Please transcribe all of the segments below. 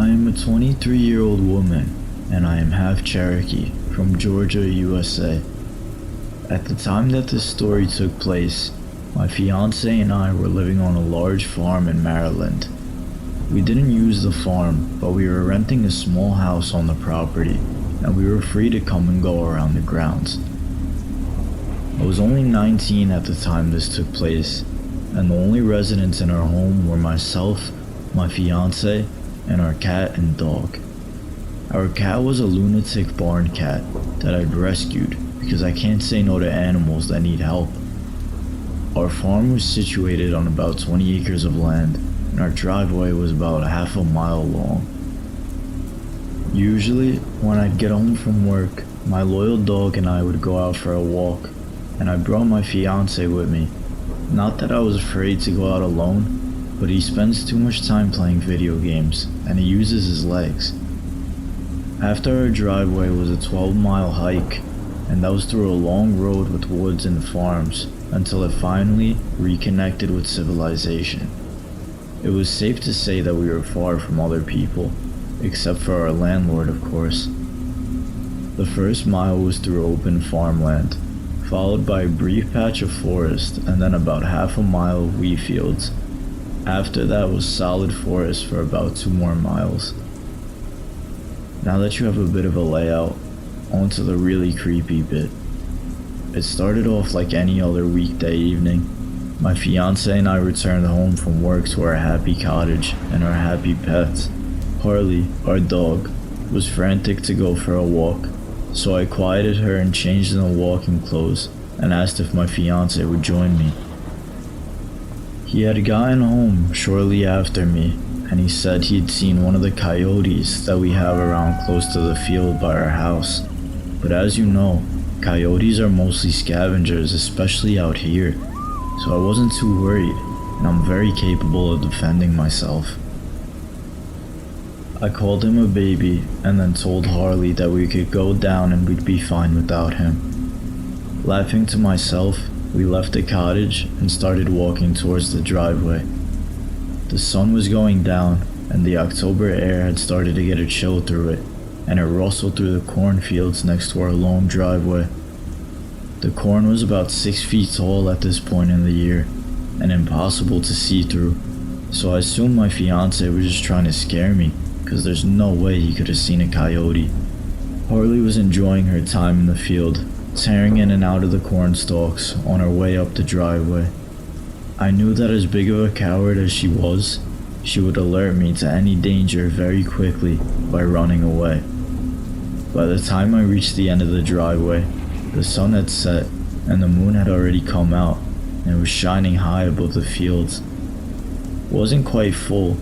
I am a 23-year-old woman, and I am half Cherokee from Georgia, USA. At the time that this story took place, my fiance and I were living on a large farm in Maryland. We didn't use the farm, but we were renting a small house on the property, and we were free to come and go around the grounds. I was only 19 at the time this took place, and the only residents in our home were myself, my fiance, and our cat and dog. Our cat was a lunatic barn cat that I'd rescued because I can't say no to animals that need help. Our farm was situated on about 20 acres of land, and our driveway was about half a mile long. Usually, when I'd get home from work, my loyal dog and I would go out for a walk, and I brought my fiance with me. Not that I was afraid to go out alone, but he spends too much time playing video games, and he uses his legs. After our driveway was a 12-mile hike, and that was through a long road with woods and farms, until it finally reconnected with civilization. It was safe to say that we were far from other people, except for our landlord, of course. The first mile was through open farmland, followed by a brief patch of forest, and then about half a mile of wheat fields. After that was solid forest for about 2 more miles. Now that you have a bit of a layout, onto the really creepy bit. It started off like any other weekday evening. My fiance and I returned home from work to our happy cottage and our happy pets. Harley, our dog, was frantic to go for a walk, so I quieted her and changed into walking clothes and asked if my fiance would join me. He had gotten home shortly after me, and he said he'd seen one of the coyotes that we have around close to the field by our house. But as you know, coyotes are mostly scavengers, especially out here, so I wasn't too worried, and I'm very capable of defending myself. I called him a baby, and then told Harley that we could go down and we'd be fine without him. Laughing to myself, we left the cottage and started walking towards the driveway. The sun was going down, and the October air had started to get a chill through it, and it rustled through the cornfields next to our long driveway. The corn was about 6 feet tall at this point in the year, and impossible to see through, so I assumed my fiance was just trying to scare me, because there's no way he could have seen a coyote. Harley was enjoying her time in the field, tearing in and out of the corn stalks on her way up the driveway. I knew that as big of a coward as she was, she would alert me to any danger very quickly by running away. By the time I reached the end of the driveway, the sun had set and the moon had already come out and was shining high above the fields. It wasn't quite full,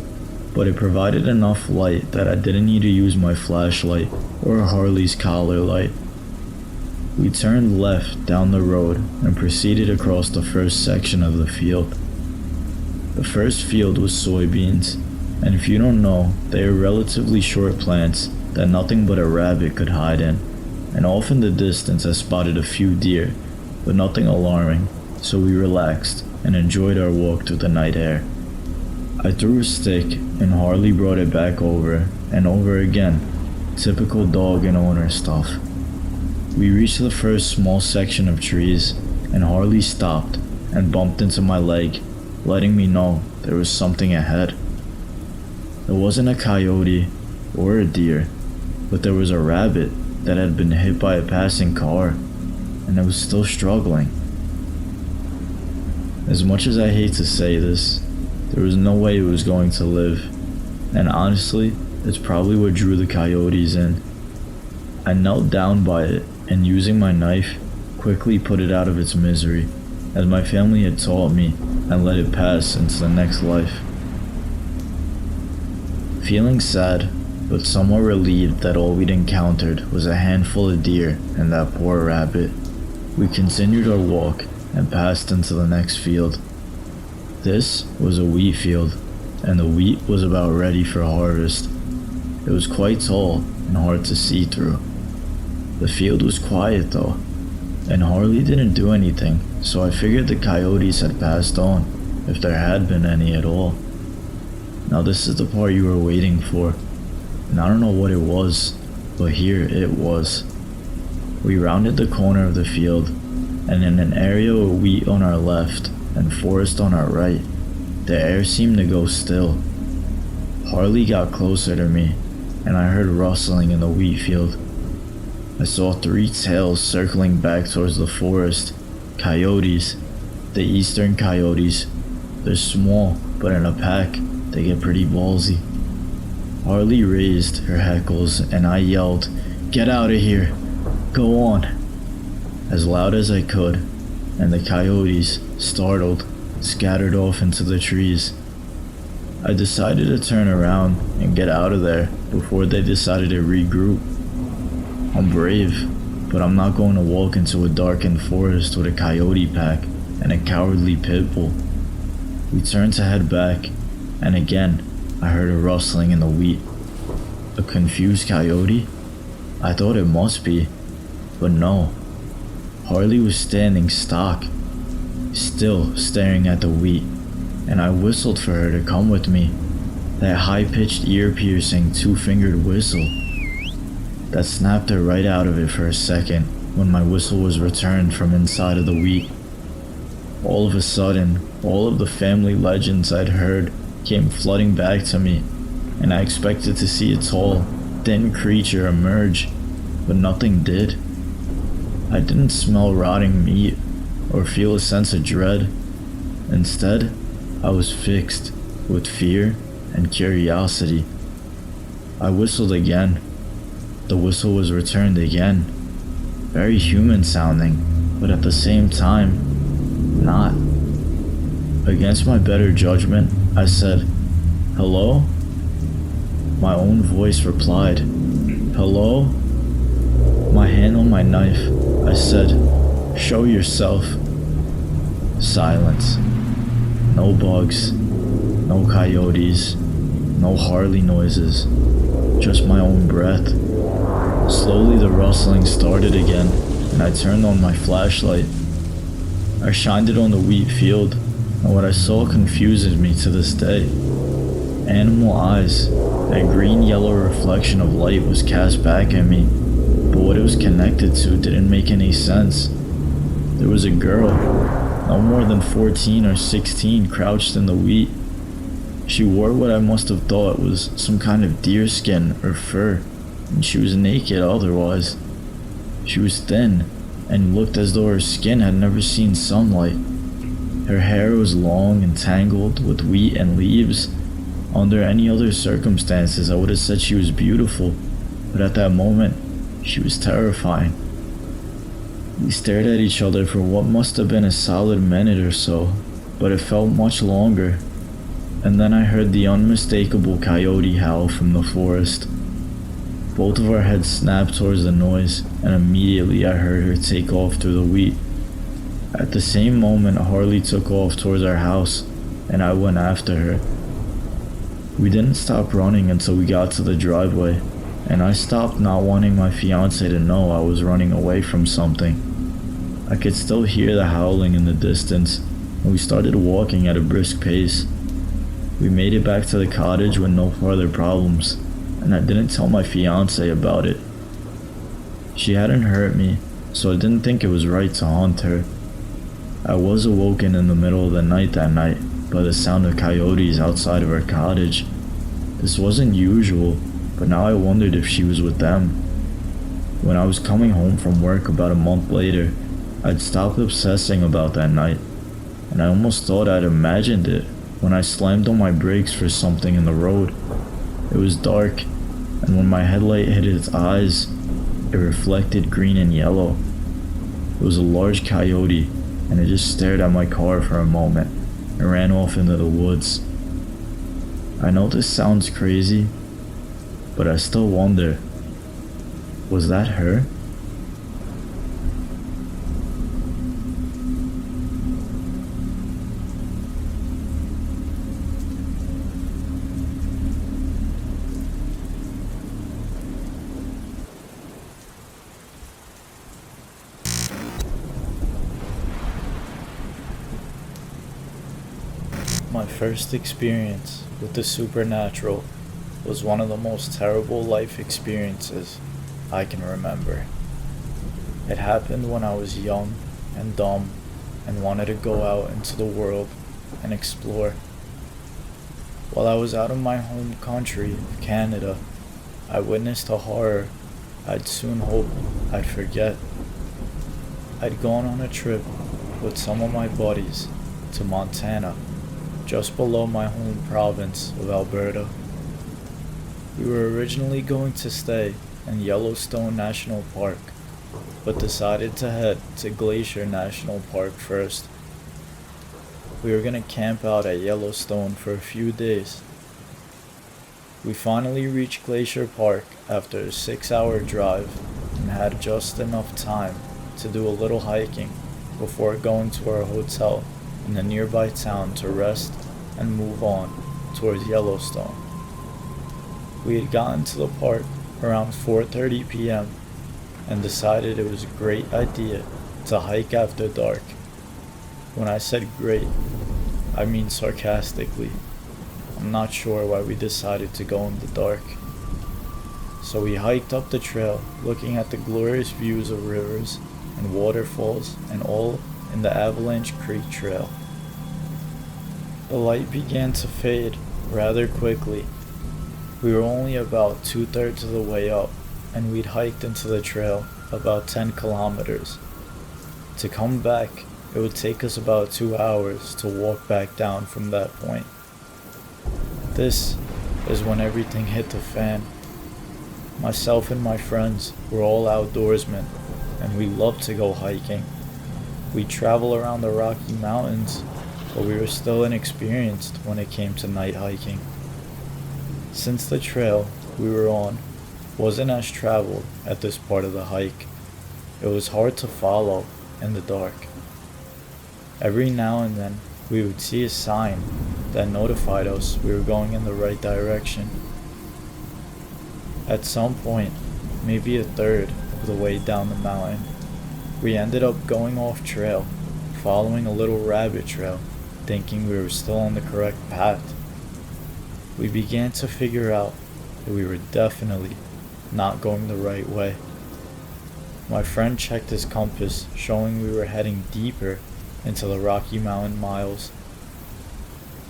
but it provided enough light that I didn't need to use my flashlight or Harley's collar light. We turned left down the road and proceeded across the first section of the field. The first field was soybeans, and if you don't know, they are relatively short plants that nothing but a rabbit could hide in, and off in the distance I spotted a few deer, but nothing alarming, so we relaxed and enjoyed our walk through the night air. I threw a stick and Harley brought it back over and over again, typical dog and owner stuff. We reached the first small section of trees, and Harley stopped and bumped into my leg, letting me know there was something ahead. It wasn't a coyote or a deer, but there was a rabbit that had been hit by a passing car, and it was still struggling. As much as I hate to say this, there was no way it was going to live, and honestly, it's probably what drew the coyotes in. I knelt down by it and using my knife, quickly put it out of its misery, as my family had taught me, and let it pass into the next life. Feeling sad, but somewhat relieved that all we'd encountered was a handful of deer and that poor rabbit, we continued our walk and passed into the next field. This was a wheat field, and the wheat was about ready for harvest. It was quite tall and hard to see through. The field was quiet though, and Harley didn't do anything, so I figured the coyotes had passed on, if there had been any at all. Now this is the part you were waiting for. and I don't know what it was, but here it was. We rounded the corner of the field, and in an area of wheat on our left and forest on our right, the air seemed to go still. Harley got closer to me, and I heard rustling in the wheat field. I saw 3 tails circling back towards the forest. Coyotes. The eastern coyotes. They're small, but in a pack, they get pretty ballsy. Harley raised her heckles, and I yelled, "Get out of here! Go on!" as loud as I could, and the coyotes, startled, scattered off into the trees. I decided to turn around and get out of there before they decided to regroup. I'm brave, but I'm not going to walk into a darkened forest with a coyote pack and a cowardly pit bull. We turned to head back, and again, I heard a rustling in the wheat. A confused coyote? I thought it must be, but no. Harley was standing stock, still staring at the wheat, and I whistled for her to come with me. That high-pitched, ear-piercing, 2-fingered whistle. That snapped her right out of it for a second when my whistle was returned from inside of the wheat. All of a sudden, all of the family legends I'd heard came flooding back to me, and I expected to see a tall, thin creature emerge, but nothing did. I didn't smell rotting meat or feel a sense of dread. Instead, I was fixed with fear and curiosity. I whistled again. The whistle was returned again. Very human sounding, but at the same time, not. Against my better judgment, I said, "Hello?" My own voice replied, "Hello?" My hand on my knife, I said, "Show yourself." Silence. No bugs, no coyotes, no Harley noises, just my own breath. Slowly the rustling started again, and I turned on my flashlight. I shined it on the wheat field, and what I saw confuses me to this day. Animal eyes, that green-yellow reflection of light was cast back at me, but what it was connected to didn't make any sense. There was a girl, no more than 14 or 16, crouched in the wheat. She wore what I must have thought was some kind of deer skin or fur, and she was naked otherwise. She was thin, and looked as though her skin had never seen sunlight. Her hair was long and tangled with wheat and leaves. Under any other circumstances, I would have said she was beautiful, but at that moment, she was terrifying. We stared at each other for what must have been a solid minute or so, but it felt much longer. And then I heard the unmistakable coyote howl from the forest. Both of our heads snapped towards the noise, and immediately I heard her take off through the wheat. At the same moment, Harley took off towards our house, and I went after her. We didn't stop running until we got to the driveway, and I stopped not wanting my fiancé to know I was running away from something. I could still hear the howling in the distance, and we started walking at a brisk pace. We made it back to the cottage with no further problems, and I didn't tell my fiancé about it. She hadn't hurt me, so I didn't think it was right to hunt her. I was awoken in the middle of the night that night by the sound of coyotes outside of our cottage. This wasn't usual, but now I wondered if she was with them. When I was coming home from work about a month later, I'd stopped obsessing about that night, and I almost thought I'd imagined it when I slammed on my brakes for something in the road. It was dark, and when my headlight hit its eyes, it reflected green and yellow. It was a large coyote, and it just stared at my car for a moment and ran off into the woods. I know this sounds crazy, but I still wonder, was that her? My first experience with the supernatural was one of the most terrible life experiences I can remember. It happened when I was young and dumb and wanted to go out into the world and explore. While I was out of my home country of Canada, I witnessed a horror I'd soon hope I'd forget. I'd gone on a trip with some of my buddies to Montana, just below my home province of Alberta. We were originally going to stay in Yellowstone National Park, but decided to head to Glacier National Park first. We were going to camp out at Yellowstone for a few days. We finally reached Glacier Park after a 6-hour drive and had just enough time to do a little hiking before going to our hotel in the nearby town to rest and move on towards Yellowstone. We had gotten to the park around 4:30 p.m. and decided it was a great idea to hike after dark. When I said great, I mean sarcastically. I'm not sure why we decided to go in the dark. So we hiked up the trail, looking at the glorious views of rivers and waterfalls, and all in the Avalanche Creek Trail. The light began to fade rather quickly. We were only about 2/3 of the way up, and we'd hiked into the trail about 10 kilometers. To come back, it would take us about 2 hours to walk back down from that point. This is when everything hit the fan. Myself and my friends were all outdoorsmen, and we loved to go hiking. We'd travel around the Rocky Mountains, but we were still inexperienced when it came to night hiking. Since the trail we were on wasn't as traveled at this part of the hike, it was hard to follow in the dark. Every now and then we would see a sign that notified us we were going in the right direction. At some point, maybe a third of the way down the mountain, we ended up going off trail, following a little rabbit trail, thinking we were still on the correct path. We began to figure out that we were definitely not going the right way. My friend checked his compass, showing we were heading deeper into the Rocky Mountain miles.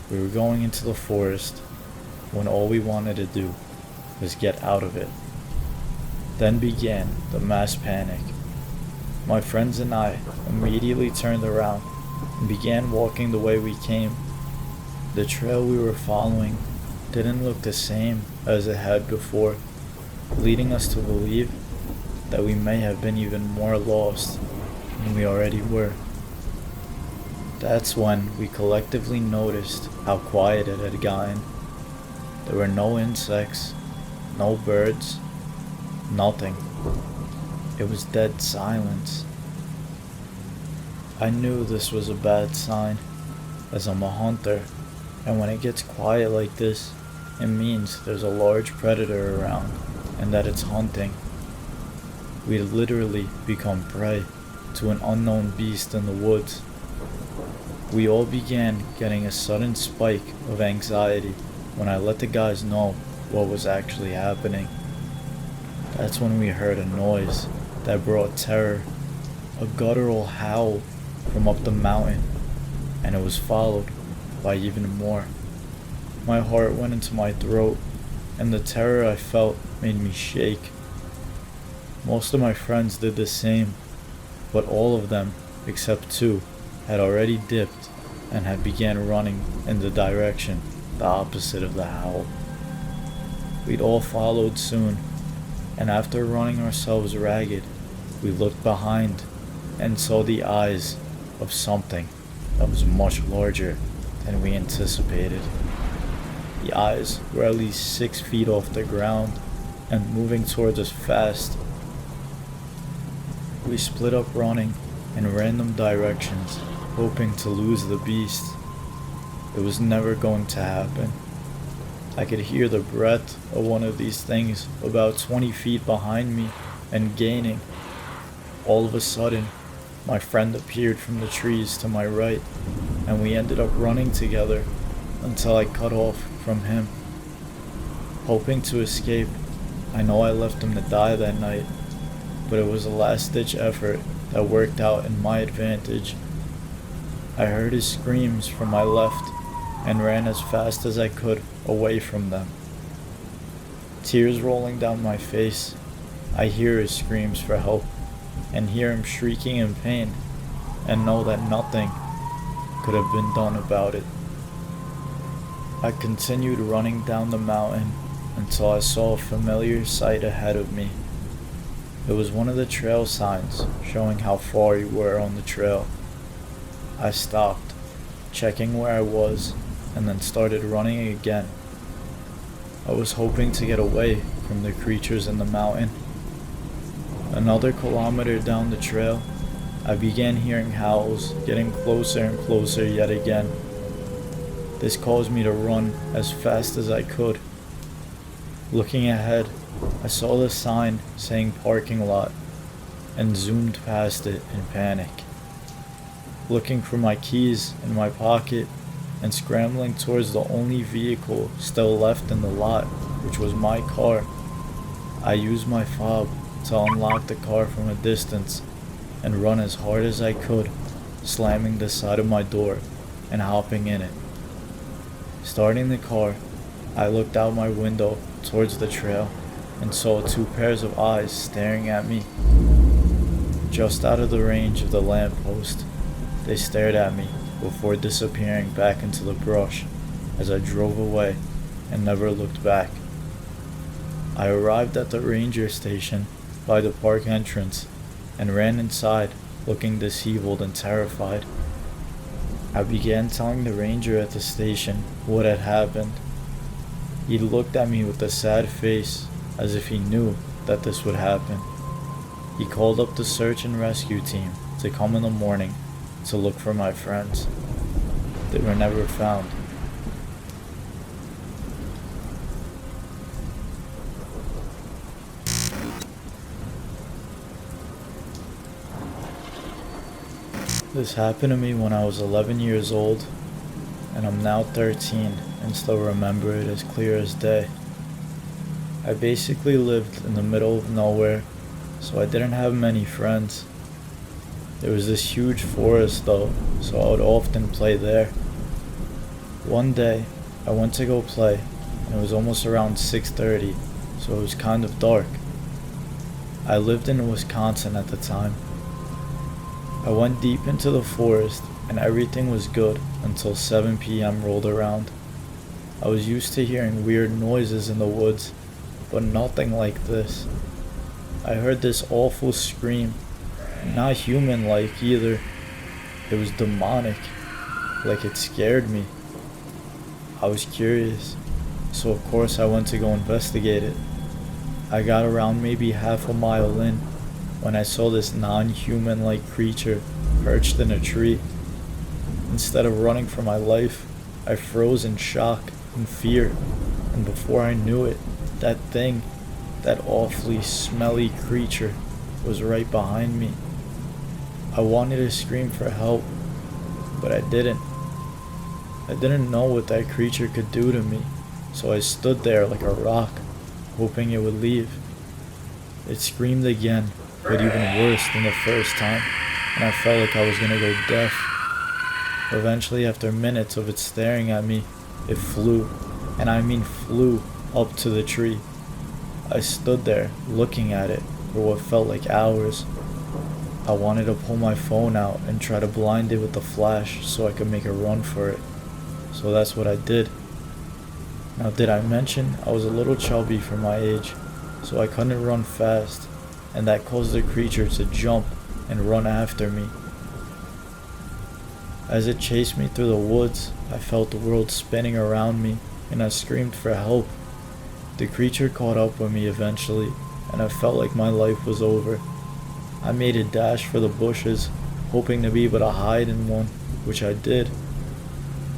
We were going into the forest when all we wanted to do was get out of it. Then began the mass panic. My friends and I immediately turned around and began walking the way we came. The trail we were following didn't look the same as it had before, leading us to believe that we may have been even more lost than we already were. That's when we collectively noticed how quiet it had gotten. There were no insects, no birds, nothing. It was dead silence. I knew this was a bad sign, as I'm a hunter, and when it gets quiet like this, it means there's a large predator around and that it's hunting. We'd literally become prey to an unknown beast in the woods. We all began getting a sudden spike of anxiety when I let the guys know what was actually happening. That's when we heard a noise that brought terror, a guttural howl from up the mountain, and it was followed by even more. My heart went into my throat, and the terror I felt made me shake. Most of my friends did the same, but all of them, except 2, had already dipped and had began running in the direction the opposite of the howl. We'd all followed soon, and after running ourselves ragged, we looked behind and saw the eyes of something that was much larger than we anticipated. The eyes were at least 6 feet off the ground and moving towards us fast. We split up running in random directions, hoping to lose the beast. It was never going to happen. I could hear the breath of one of these things about 20 feet behind me and gaining. All of a sudden, my friend appeared from the trees to my right, and we ended up running together until I cut off from him. hoping to escape. I know I left him to die that night, but it was a last-ditch effort that worked out in my advantage. I heard his screams from my left and ran as fast as I could away from them. Tears rolling down my face, I hear his screams for help and hear him shrieking in pain and know that nothing could have been done about it. I continued running down the mountain until I saw a familiar sight ahead of me. It was one of the trail signs showing how far you were on the trail. I stopped, checking where I was, and then started running again. I was hoping to get away from the creatures in the mountain. Another kilometer down the trail, I began hearing howls getting closer and closer yet again. This caused me to run as fast as I could. Looking ahead, I saw the sign saying parking lot and zoomed past it in panic. Looking for my keys in my pocket and scrambling towards the only vehicle still left in the lot, which was my car, I used my fob to unlock the car from a distance and run as hard as I could, slamming the side of my door and hopping in it. Starting the car, I looked out my window towards the trail and saw 2 pairs of eyes staring at me. Just out of the range of the lamppost, they stared at me before disappearing back into the brush as I drove away and never looked back. I arrived at the ranger station by the park entrance and ran inside looking disheveled and terrified. I began telling the ranger at the station what had happened. He looked at me with a sad face as if he knew that this would happen. He called up the search and rescue team to come in the morning to look for my friends. They were never found. This happened to me when I was 11 years old, and I'm now 13 and still remember it as clear as day. I basically lived in the middle of nowhere, so I didn't have many friends. There was this huge forest though, so I would often play there. One day, I went to go play, and it was almost around 6:30, so it was kind of dark. I lived in Wisconsin at the time. I went deep into the forest and everything was good until 7 p.m. rolled around. I was used to hearing weird noises in the woods, but nothing like this. I heard this awful scream, not human-like either. It was demonic, like it scared me. I was curious, so of course I went to go investigate it. I got around maybe half a mile in when I saw this non-human-like creature perched in a tree. Instead of running for my life, I froze in shock and fear, and before I knew it, that thing, that awfully smelly creature, was right behind me. I wanted to scream for help, but I didn't. I didn't know what that creature could do to me, so I stood there like a rock, hoping it would leave. It screamed again, but even worse than the first time, and I felt like I was gonna go deaf. Eventually, after minutes of it staring at me, it flew, and I mean flew, up to the tree. I stood there, looking at it, for what felt like hours. I wanted to pull my phone out and try to blind it with the flash so I could make a run for it. So that's what I did. Now, did I mention I was a little chubby for my age, so I couldn't run fast, and that caused the creature to jump and run after me. As it chased me through the woods, I felt the world spinning around me, and I screamed for help. The creature caught up with me eventually, and I felt like my life was over. I made a dash for the bushes, hoping to be able to hide in one, which I did.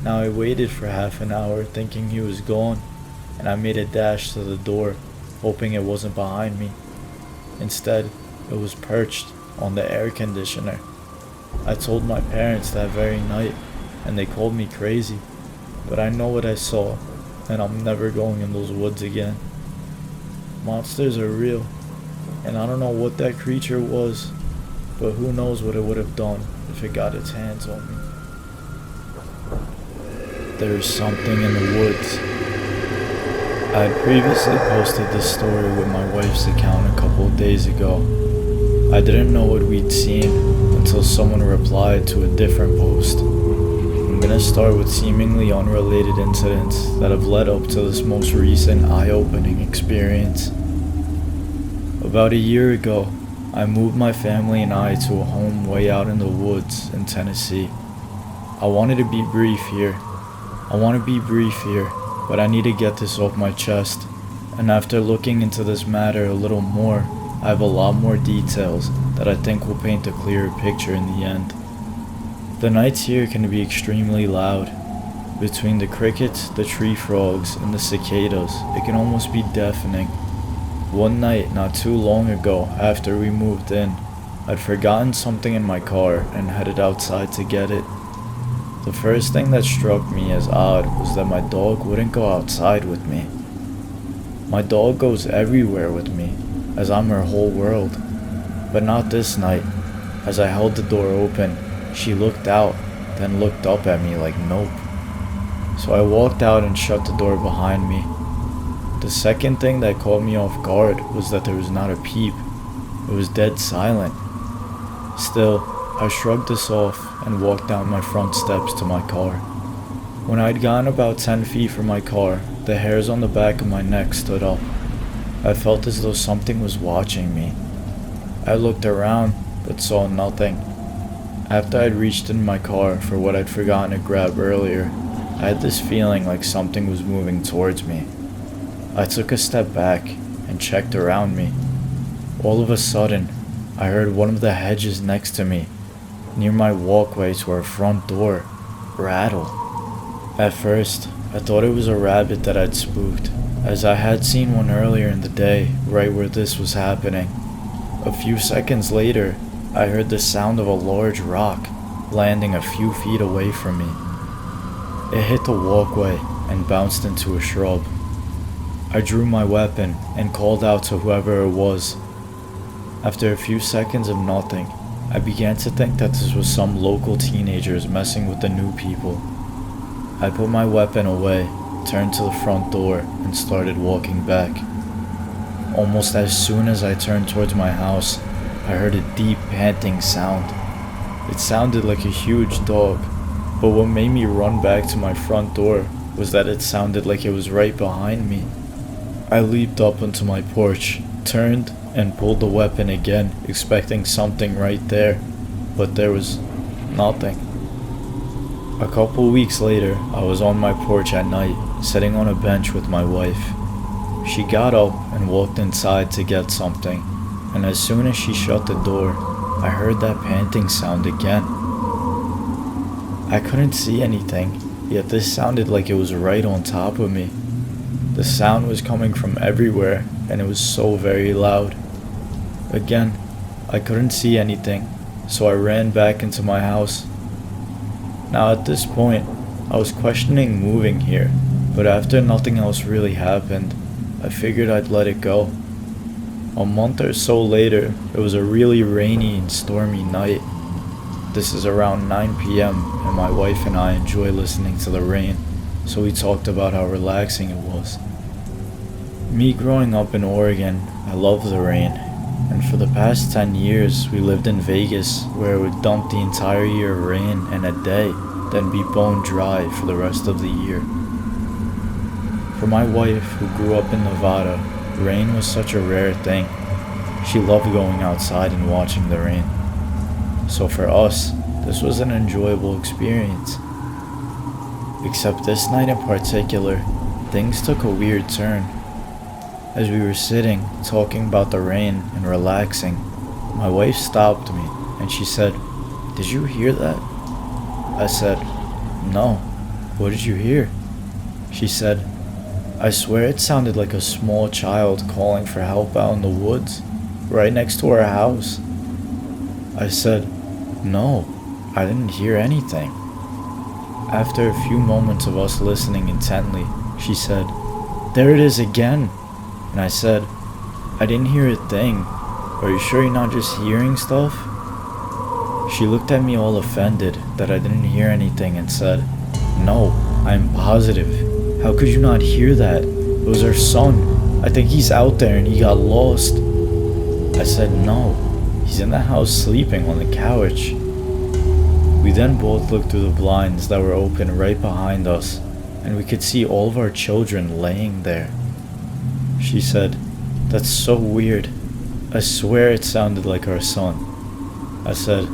Now I waited for half an hour thinking he was gone, and I made a dash to the door, hoping it wasn't behind me. Instead, it was perched on the air conditioner. I told my parents that very night, and they called me crazy, but I know what I saw, and I'm never going in those woods again. Monsters are real, and I don't know what that creature was, but who knows what it would have done if it got its hands on me. There's something in the woods. I had previously posted this story with my wife's account a couple of days ago. I didn't know what we'd seen until someone replied to a different post. I'm gonna start with seemingly unrelated incidents that have led up to this most recent eye-opening experience. About a year ago, I moved my family and I to a home way out in the woods in Tennessee. I want to be brief here, but I need to get this off my chest. And after looking into this matter a little more, I have a lot more details that I think will paint a clearer picture in the end. The nights here can be extremely loud. Between the crickets, the tree frogs, and the cicadas, it can almost be deafening. One night, not too long ago, after we moved in, I'd forgotten something in my car and headed outside to get it. The first thing that struck me as odd was that my dog wouldn't go outside with me. My dog goes everywhere with me, as I'm her whole world. But not this night. As I held the door open, she looked out, then looked up at me like nope. So I walked out and shut the door behind me. The second thing that caught me off guard was that there was not a peep. It was dead silent. Still, I shrugged this off and walked down my front steps to my car. When I'd gotten about 10 feet from my car, the hairs on the back of my neck stood up. I felt as though something was watching me. I looked around, but saw nothing. After I'd reached in my car for what I'd forgotten to grab earlier, I had this feeling like something was moving towards me. I took a step back and checked around me. All of a sudden, I heard one of the hedges next to me, near my walkway to our front door, rattle. At first, I thought it was a rabbit that I'd spooked, as I had seen one earlier in the day, right where this was happening. A few seconds later, I heard the sound of a large rock landing a few feet away from me. It hit the walkway and bounced into a shrub. I drew my weapon and called out to whoever it was. After a few seconds of nothing, I began to think that this was some local teenagers messing with the new people. I put my weapon away, turned to the front door, and started walking back. Almost as soon as I turned towards my house, I heard a deep panting sound. It sounded like a huge dog, but what made me run back to my front door was that it sounded like it was right behind me. I leaped up onto my porch, turned, and pulled the weapon again, expecting something right there, but there was nothing. A couple weeks later, I was on my porch at night, sitting on a bench with my wife. She got up and walked inside to get something, and as soon as she shut the door, I heard that panting sound again. I couldn't see anything, yet this sounded like it was right on top of me. The sound was coming from everywhere, and it was so very loud. Again, I couldn't see anything, so I ran back into my house. Now at this point, I was questioning moving here, but after nothing else really happened, I figured I'd let it go. A month or so later, it was a really rainy and stormy night. This is around 9 p.m. and my wife and I enjoy listening to the rain, so we talked about how relaxing it was. Me growing up in Oregon, I love the rain, and for the past 10 years we lived in Vegas where it would dump the entire year of rain in a day, then be bone dry for the rest of the year. For my wife, who grew up in Nevada, rain was such a rare thing. She loved going outside and watching the rain. So for us, this was an enjoyable experience. Except this night in particular, things took a weird turn. As we were sitting, talking about the rain and relaxing, my wife stopped me and she said, "Did you hear that?" I said, "No. What did you hear?" She said, "I swear it sounded like a small child calling for help out in the woods, right next to our house." I said, "No, I didn't hear anything." After a few moments of us listening intently, She said, "There it is again." And I said, "I didn't hear a thing. Are you sure you're not just hearing stuff?" She looked at me all offended that I didn't hear anything and said, "No, I'm positive. How could you not hear that? It was our son. I think he's out there and he got lost." I said, "No, he's in the house sleeping on the couch." We then both looked through the blinds that were open right behind us, and we could see all of our children laying there. She said, "That's so weird. I swear it sounded like our son." I said,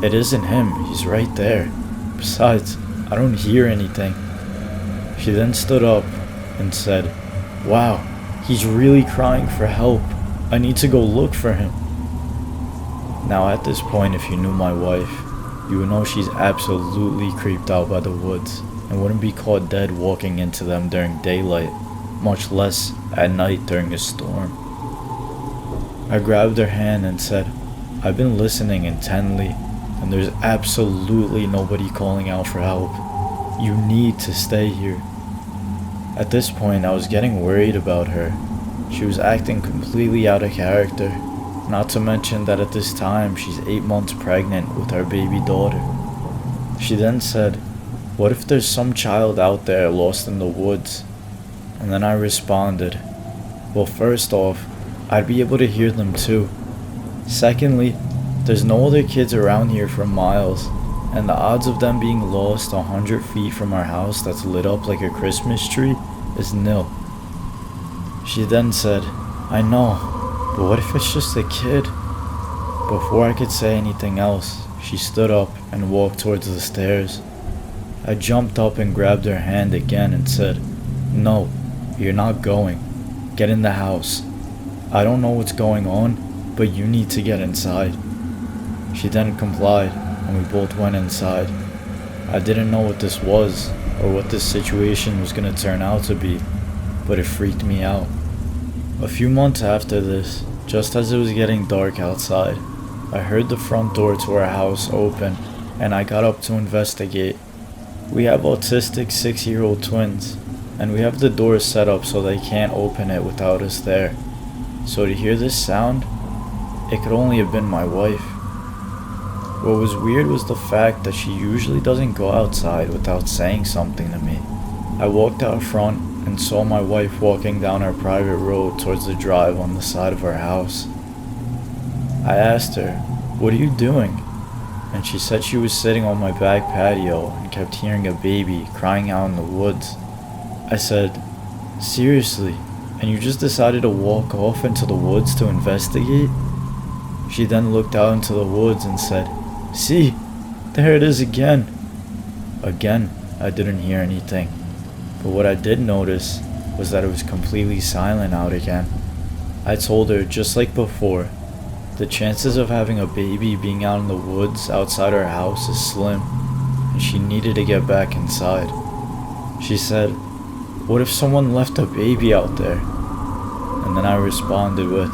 "It isn't him. He's right there. Besides, I don't hear anything." She then stood up and said, "Wow, he's really crying for help. I need to go look for him." Now at this point, if you knew my wife, you would know she's absolutely creeped out by the woods and wouldn't be caught dead walking into them during daylight, much less at night during a storm. I grabbed her hand and said, "I've been listening intently, and there's absolutely nobody calling out for help. You need to stay here." At this point, I was getting worried about her. She was acting completely out of character, not to mention that at this time she's 8 months pregnant with our baby daughter. She then said, "What if there's some child out there lost in the woods?" And then I responded, "Well, first off, I'd be able to hear them too. Secondly, there's no other kids around here for miles, and the odds of them being lost 100 feet from our house that's lit up like a Christmas tree is nil." She then said, "I know, but what if it's just a kid?" Before I could say anything else, she stood up and walked towards the stairs. I jumped up and grabbed her hand again and said, "No, you're not going. Get in the house. I don't know what's going on, but you need to get inside." She then complied, and we both went inside. I didn't know what this was, or what this situation was going to turn out to be, but it freaked me out. A few months after this, just as it was getting dark outside, I heard the front door to our house open, and I got up to investigate. We have autistic 6-year-old twins, and we have the doors set up so they can't open it without us there. So to hear this sound, it could only have been my wife. What was weird was the fact that she usually doesn't go outside without saying something to me. I walked out front and saw my wife walking down our private road towards the drive on the side of our house. I asked her, "What are you doing?" And she said she was sitting on my back patio and kept hearing a baby crying out in the woods. I said, "Seriously, and you just decided to walk off into the woods to investigate?" She then looked out into the woods and said, "See, there it is again." Again, I didn't hear anything, but what I did notice was that it was completely silent out again. I told her, just like before, the chances of having a baby being out in the woods outside our house is slim, and she needed to get back inside. She said, "What if someone left a baby out there?" And then I responded with,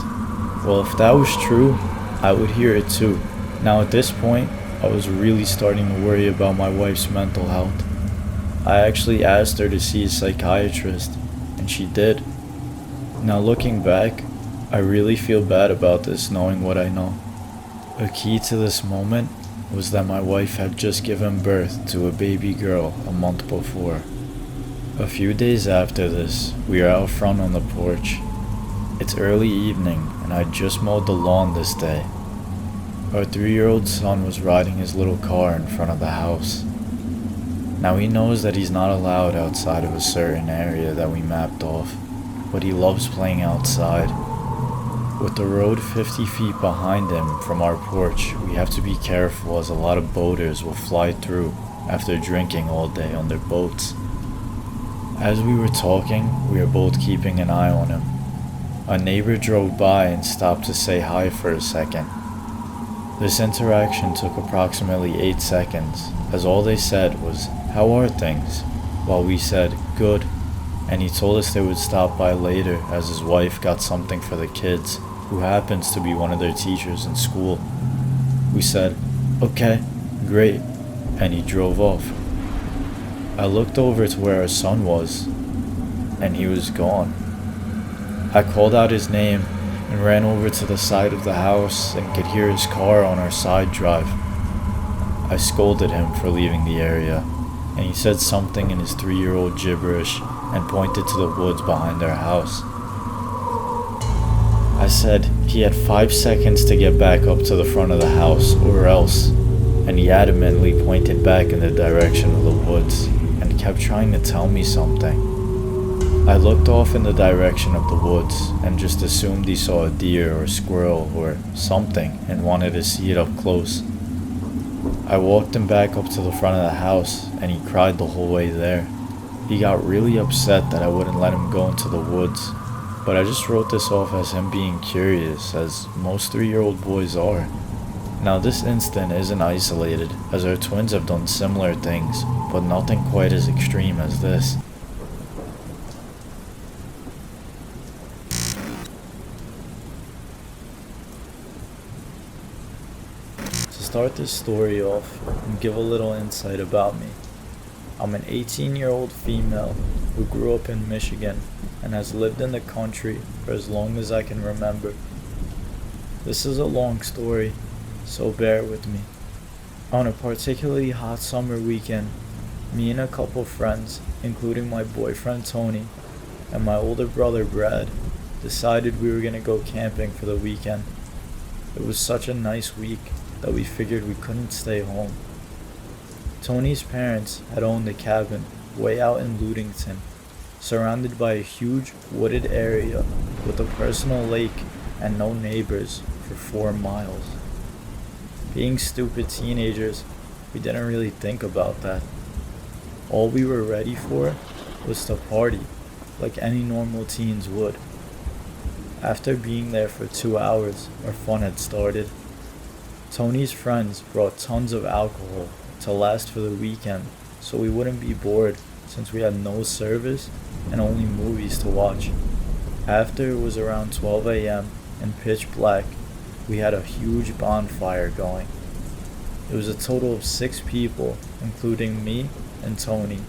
"Well, if that was true, I would hear it too." Now at this point, I was really starting to worry about my wife's mental health. I actually asked her to see a psychiatrist, and she did. Now looking back, I really feel bad about this knowing what I know. A key to this moment was that my wife had just given birth to a baby girl a month before. A few days after this, we are out front on the porch. It's early evening, and I just mowed the lawn this day. Our 3-year-old son was riding his little car in front of the house. Now he knows that he's not allowed outside of a certain area that we mapped off, but he loves playing outside. With the road 50 feet behind him from our porch, we have to be careful as a lot of boaters will fly through after drinking all day on their boats. As we were talking, we were both keeping an eye on him. A neighbor drove by and stopped to say hi for a second. This interaction took approximately 8 seconds, as all they said was, "How are things?" while we said, "Good," and he told us they would stop by later as his wife got something for the kids, who happens to be one of their teachers in school. We said, "Okay, great," and he drove off. I looked over to where our son was, and he was gone. I called out his name and ran over to the side of the house and could hear his car on our side drive. I scolded him for leaving the area, and he said something in his 3-year-old gibberish and pointed to the woods behind our house. I said he had 5 seconds to get back up to the front of the house or else, and he adamantly pointed back in the direction of the woods and kept trying to tell me something. I looked off in the direction of the woods and just assumed he saw a deer or squirrel or something and wanted to see it up close. I walked him back up to the front of the house and he cried the whole way there. He got really upset that I wouldn't let him go into the woods, but I just wrote this off as him being curious, as most 3-year-old boys are. Now this incident isn't isolated, as our twins have done similar things, but nothing quite as extreme as this. To start this story off and give a little insight about me, I'm an 18-year-old female who grew up in Michigan and has lived in the country for as long as I can remember. This is a long story, so bear with me. On a particularly hot summer weekend, me and a couple friends, including my boyfriend Tony and my older brother Brad, decided we were going to go camping for the weekend. It was such a nice week that we figured we couldn't stay home. Tony's parents had owned a cabin way out in Ludington, surrounded by a huge wooded area with a personal lake and no neighbors for 4 miles. Being stupid teenagers, we didn't really think about that. All we were ready for was to party, like any normal teens would. After being there for 2 hours, our fun had started. Tony's friends brought tons of alcohol to last for the weekend so we wouldn't be bored since we had no service and only movies to watch. After it was around 12 a.m. and pitch black, we had a huge bonfire going. It was a total of 6 people, including me and Tony.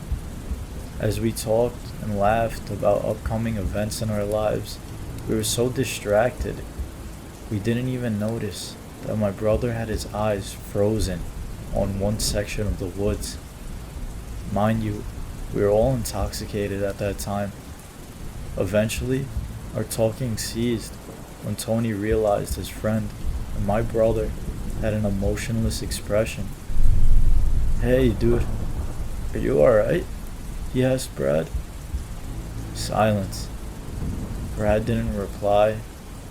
As we talked and laughed about upcoming events in our lives, we were so distracted, we didn't even notice that my brother had his eyes frozen on one section of the woods. Mind you, we were all intoxicated at that time. Eventually, our talking ceased when Tony realized his friend and my brother had an emotionless expression. "Hey dude, are you alright?" he asked Brad. Silence. Brad didn't reply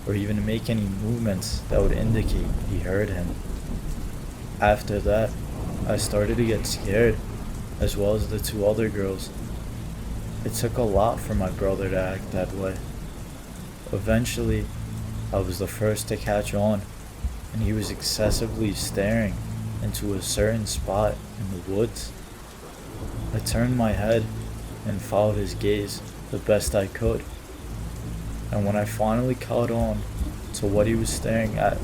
or even make any movements that would indicate he heard him. After that, I started to get scared, as well as the 2 other girls. It took a lot for my brother to act that way. Eventually, I was the first to catch on, and he was excessively staring into a certain spot in the woods. I turned my head and followed his gaze the best I could. And when I finally caught on to what he was staring at,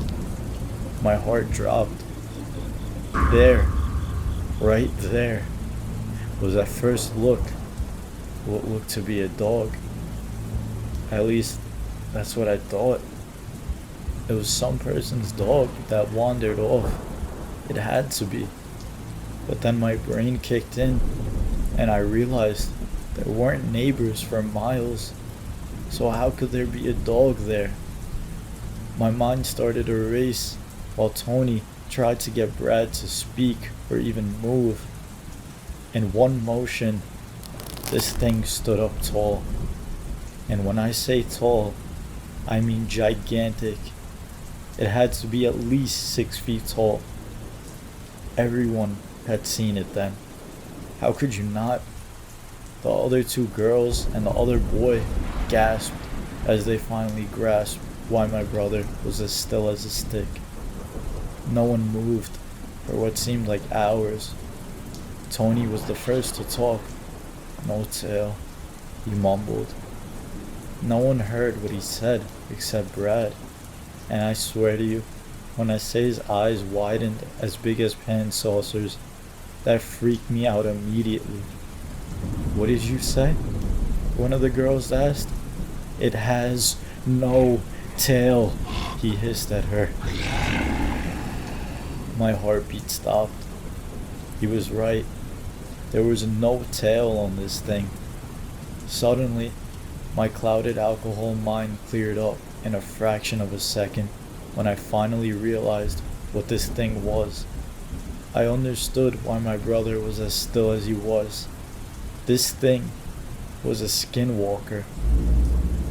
my heart dropped. There, right there, was at first look what looked to be a dog. At least, that's what I thought. It was some person's dog that wandered off. It had to be. But then my brain kicked in, and I realized there weren't neighbors for miles. So how could there be a dog there? My mind started to race while Tony tried to get Brad to speak or even move. In one motion, this thing stood up tall. And when I say tall, I mean gigantic. It had to be at least 6 feet tall. Everyone had seen it then. How could you not? The other 2 girls and the other boy gasped as they finally grasped why my brother was as still as a stick. No one moved for what seemed like hours. Tony was the first to talk. "No tail," he mumbled. No one heard what he said except Brad, and I swear to you, when I say his eyes widened as big as pan saucers, that freaked me out immediately. "What did you say?" one of the girls asked. It has no tail, he hissed at her. My heartbeat stopped. He was right. There was no tail on this thing. Suddenly, my clouded alcohol mind cleared up in a fraction of a second when I finally realized what this thing was. I understood why my brother was as still as he was. This thing was a Skinwalker.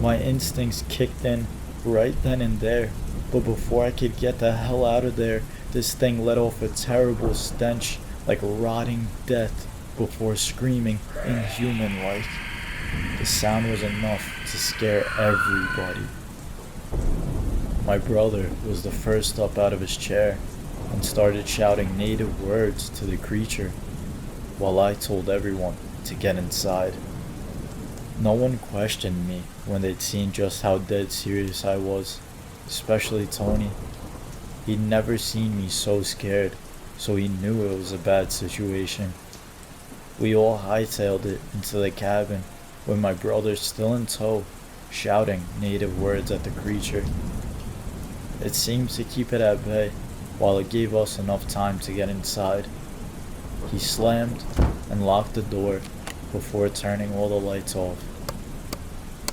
My instincts kicked in right then and there, but before I could get the hell out of there, this thing let off a terrible stench like rotting death before screaming inhuman-like. The sound was enough to scare everybody. My brother was the first up out of his chair and started shouting native words to the creature, while I told everyone to get inside. No one questioned me when they'd seen just how dead serious I was, especially Tony. He'd never seen me so scared, so he knew it was a bad situation. We all hightailed it into the cabin, with my brother still in tow, shouting native words at the creature. It seemed to keep it at bay, while it gave us enough time to get inside. He slammed and locked the door before turning all the lights off.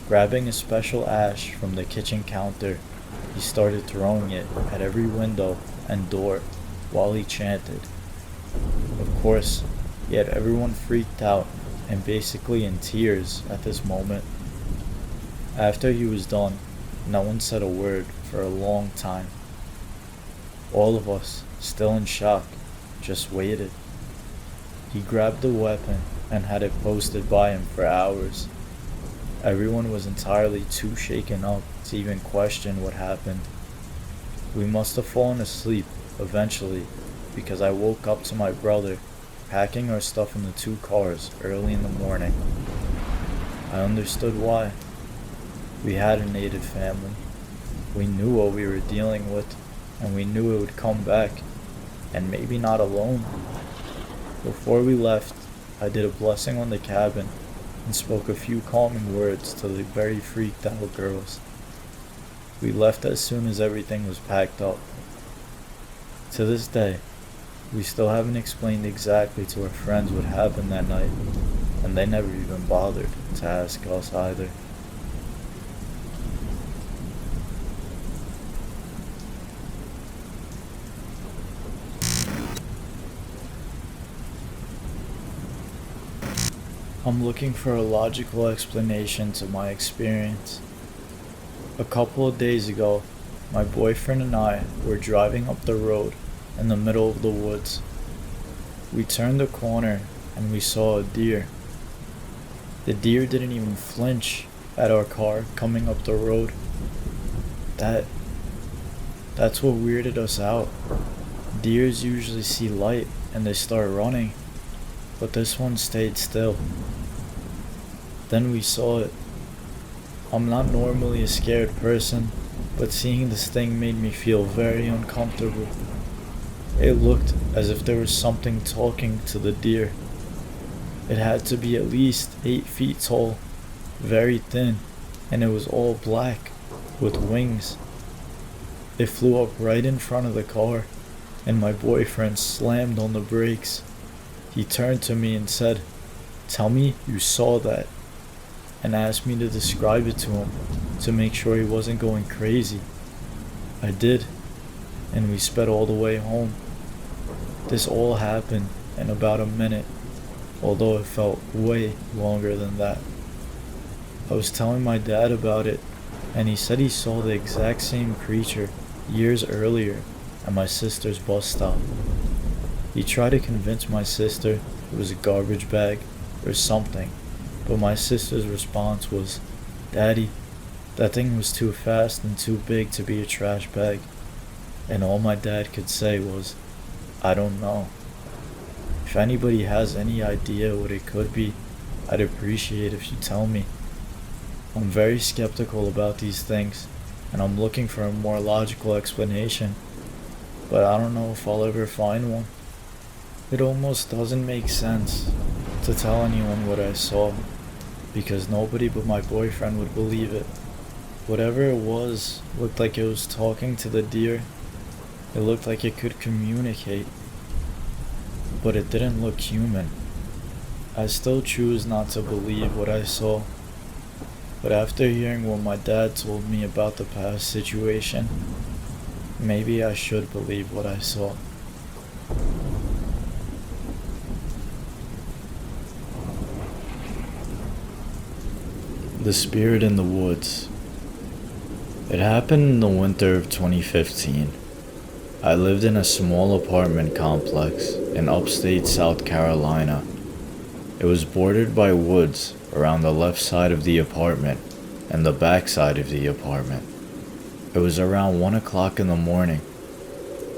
Grabbing a special ash from the kitchen counter, he started throwing it at every window and door while he chanted. Of course, he had everyone freaked out and basically in tears at this moment. After he was done, no one said a word for a long time. All of us, still in shock, just waited. He grabbed the weapon and had it posted by him for hours. Everyone was entirely too shaken up to even question what happened. We must have fallen asleep eventually, because I woke up to my brother packing our stuff in the 2 cars early in the morning. I understood why. We had a native family. We knew what we were dealing with, and we knew it would come back, and maybe not alone. Before we left, I did a blessing on the cabin and spoke a few calming words to the very freaked out girls. We left as soon as everything was packed up. To this day, we still haven't explained exactly to our friends what happened that night, and they never even bothered to ask us either. I'm looking for a logical explanation to my experience. A couple of days ago, my boyfriend and I were driving up the road in the middle of the woods. We turned the corner and we saw a deer. The deer didn't even flinch at our car coming up the road. That's what weirded us out. Deers usually see light and they start running, but this one stayed still. Then we saw it. I'm not normally a scared person, but seeing this thing made me feel very uncomfortable. It looked as if there was something talking to the deer. It had to be at least 8 feet tall, very thin, and it was all black, with wings. It flew up right in front of the car, and my boyfriend slammed on the brakes. He turned to me and said, "Tell me you saw that," and asked me to describe it to him to make sure he wasn't going crazy. I did, and we sped all the way home. This all happened in about a minute, although it felt way longer than that. I was telling my dad about it, and he said he saw the exact same creature years earlier at my sister's bus stop. He tried to convince my sister it was a garbage bag or something, but my sister's response was, "Daddy, that thing was too fast and too big to be a trash bag." And all my dad could say was, "I don't know." If anybody has any idea what it could be, I'd appreciate if you tell me. I'm very skeptical about these things, and I'm looking for a more logical explanation, but I don't know if I'll ever find one. It almost doesn't make sense to tell anyone what I saw, because nobody but my boyfriend would believe it. Whatever it was looked like it was talking to the deer. It looked like it could communicate, but it didn't look human. I still choose not to believe what I saw, but after hearing what my dad told me about the past situation, maybe I should believe what I saw. The Spirit in the Woods. It happened in the winter of 2015. I lived in a small apartment complex in upstate South Carolina. It was bordered by woods around the left side of the apartment and the back side of the apartment. It was around 1 o'clock in the morning.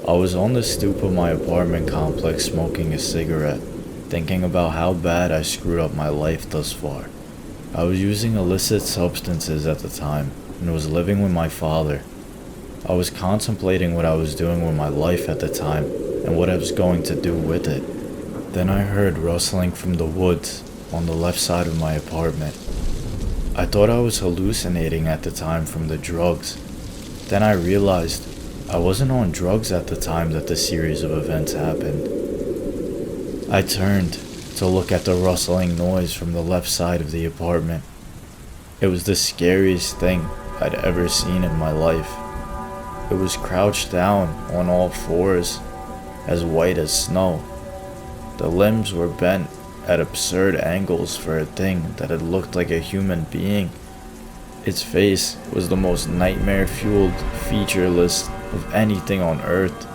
I was on the stoop of my apartment complex smoking a cigarette, thinking about how bad I screwed up my life thus far. I was using illicit substances at the time and was living with my father. I was contemplating what I was doing with my life at the time and what I was going to do with it. Then I heard rustling from the woods on the left side of my apartment. I thought I was hallucinating at the time from the drugs. Then I realized I wasn't on drugs at the time that the series of events happened. I turned to look at the rustling noise from the left side of the apartment. It was the scariest thing I'd ever seen in my life. It was crouched down on all fours, as white as snow. The limbs were bent at absurd angles for a thing that had looked like a human being. Its face was the most nightmare-fueled featureless of anything on earth.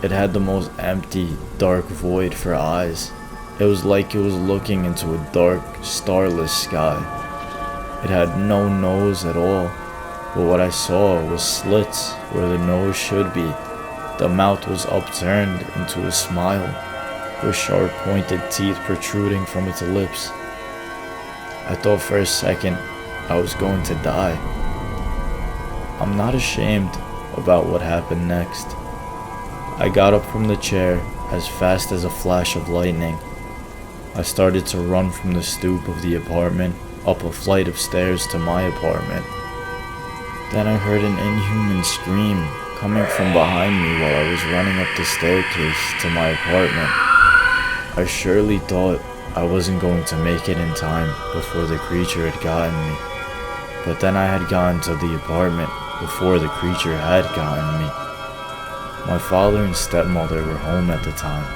It had the most empty, dark void for eyes. It was like it was looking into a dark, starless sky. It had no nose at all, but what I saw was slits where the nose should be. The mouth was upturned into a smile, with sharp pointed teeth protruding from its lips. I thought for a second I was going to die. I'm not ashamed about what happened next. I got up from the chair as fast as a flash of lightning. I started to run from the stoop of the apartment up a flight of stairs to my apartment. Then I heard an inhuman scream coming from behind me while I was running up the staircase to my apartment. I surely thought I wasn't going to make it in time before the creature had gotten me. But then I had gotten to the apartment before the creature had gotten me. My father and stepmother were home at the time.